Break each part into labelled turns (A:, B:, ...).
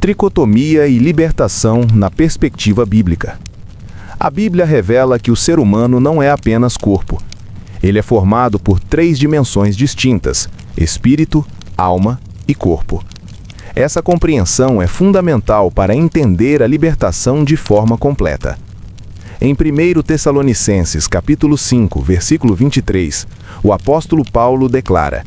A: Tricotomia e libertação na perspectiva bíblica. A Bíblia revela que o ser humano não é apenas corpo. Ele é formado por 3 dimensões distintas: espírito, alma e corpo. Essa compreensão é fundamental para entender a libertação de forma completa. Em 1 Tessalonicenses, capítulo 5, versículo 23, o apóstolo Paulo declara: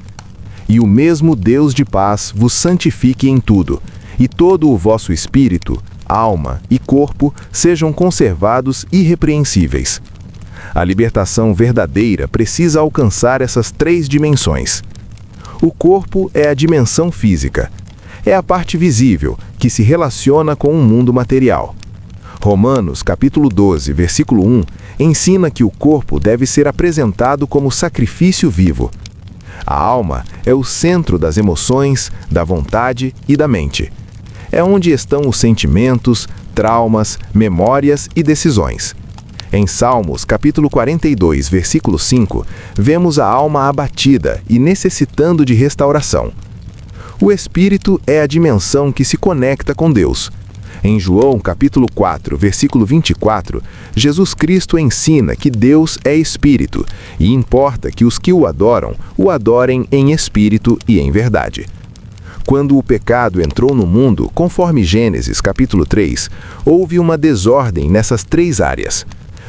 A: "E o mesmo Deus de paz vos santifique em tudo, e todo o vosso espírito, alma e corpo sejam conservados irrepreensíveis." A libertação verdadeira precisa alcançar essas 3 dimensões. O corpo é a dimensão física. É a parte visível, que se relaciona com o mundo material. Romanos, capítulo 12, versículo 1, ensina que o corpo deve ser apresentado como sacrifício vivo. A alma é o centro das emoções, da vontade e da mente. É onde estão os sentimentos, traumas, memórias e decisões. Em Salmos, capítulo 42, versículo 5, vemos a alma abatida e necessitando de restauração. O espírito é a dimensão que se conecta com Deus. Em João, capítulo 4, versículo 24, Jesus Cristo ensina que Deus é espírito e importa que os que o adorem em espírito e em verdade. Quando o pecado entrou no mundo, conforme Gênesis, capítulo 3, houve uma desordem nessas 3 áreas.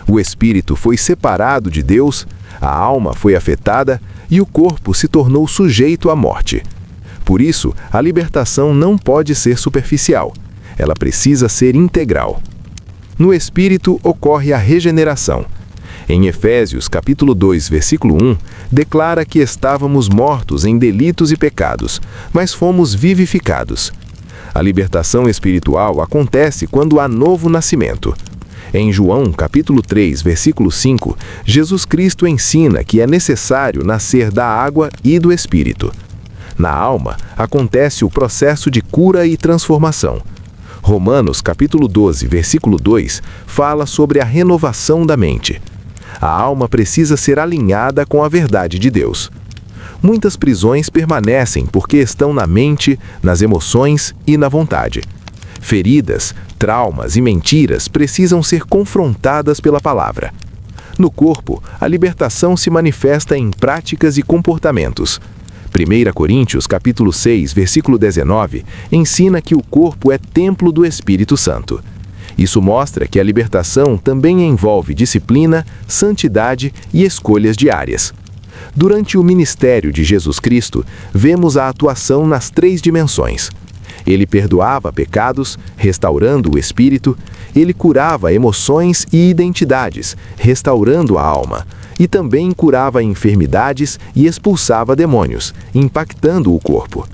A: O espírito foi separado de Deus, a alma foi afetada e o corpo se tornou sujeito à morte. Por isso, a libertação não pode ser superficial. Ela precisa ser integral. No espírito ocorre a regeneração. Em Efésios, capítulo 2, versículo 1, declara que estávamos mortos em delitos e pecados, mas fomos vivificados. A libertação espiritual acontece quando há novo nascimento. Em João, capítulo 3, versículo 5, Jesus Cristo ensina que é necessário nascer da água e do espírito. Na alma, acontece o processo de cura e transformação. Romanos, capítulo 12, versículo 2, fala sobre a renovação da mente. A alma precisa ser alinhada com a verdade de Deus. Muitas prisões permanecem porque estão na mente, nas emoções e na vontade. Feridas, traumas e mentiras precisam ser confrontadas pela palavra. No corpo, a libertação se manifesta em práticas e comportamentos. 1 Coríntios, capítulo 6, versículo 19, ensina que o corpo é templo do Espírito Santo. Isso mostra que a libertação também envolve disciplina, santidade e escolhas diárias. Durante o ministério de Jesus Cristo, vemos a atuação nas 3 dimensões. Ele perdoava pecados, restaurando o espírito, ele curava emoções e identidades, restaurando a alma, e também curava enfermidades e expulsava demônios, impactando o corpo.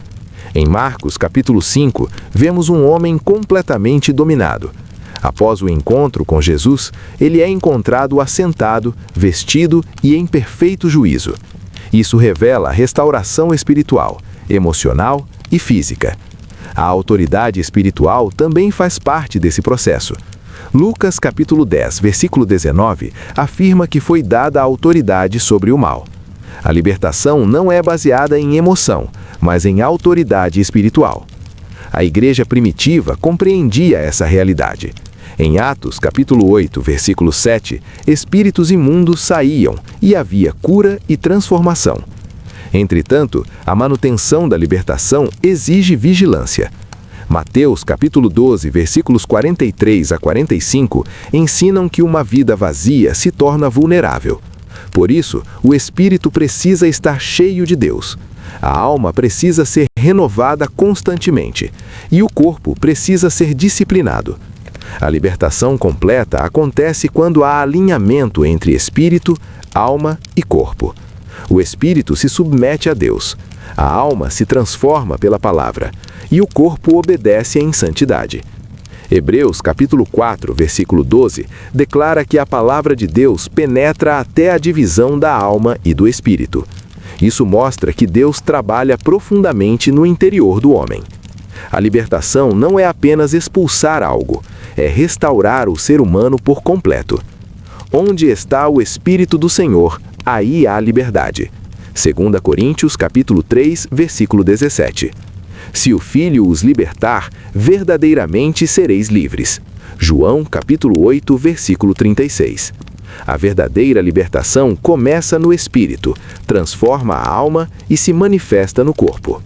A: Em Marcos, capítulo 5, vemos um homem completamente dominado. Após o encontro com Jesus, ele é encontrado assentado, vestido e em perfeito juízo. Isso revela a restauração espiritual, emocional e física. A autoridade espiritual também faz parte desse processo. Lucas capítulo 10, versículo 19, afirma que foi dada a autoridade sobre o mal. A libertação não é baseada em emoção, mas em autoridade espiritual. A igreja primitiva compreendia essa realidade. Em Atos capítulo 8, versículo 7, espíritos imundos saíam e havia cura e transformação. Entretanto, a manutenção da libertação exige vigilância. Mateus capítulo 12, versículos 43 a 45, ensinam que uma vida vazia se torna vulnerável. Por isso, o espírito precisa estar cheio de Deus. A alma precisa ser renovada constantemente e o corpo precisa ser disciplinado. A libertação completa acontece quando há alinhamento entre espírito, alma e corpo. O espírito se submete a Deus, a alma se transforma pela palavra e o corpo obedece em santidade. Hebreus capítulo 4, versículo 12, declara que a palavra de Deus penetra até a divisão da alma e do espírito. Isso mostra que Deus trabalha profundamente no interior do homem. A libertação não é apenas expulsar algo, é restaurar o ser humano por completo. Onde está o Espírito do Senhor, aí há liberdade. 2 Coríntios capítulo 3, versículo 17. Se o Filho os libertar, verdadeiramente sereis livres. João, capítulo 8, versículo 36. A verdadeira libertação começa no espírito, transforma a alma e se manifesta no corpo.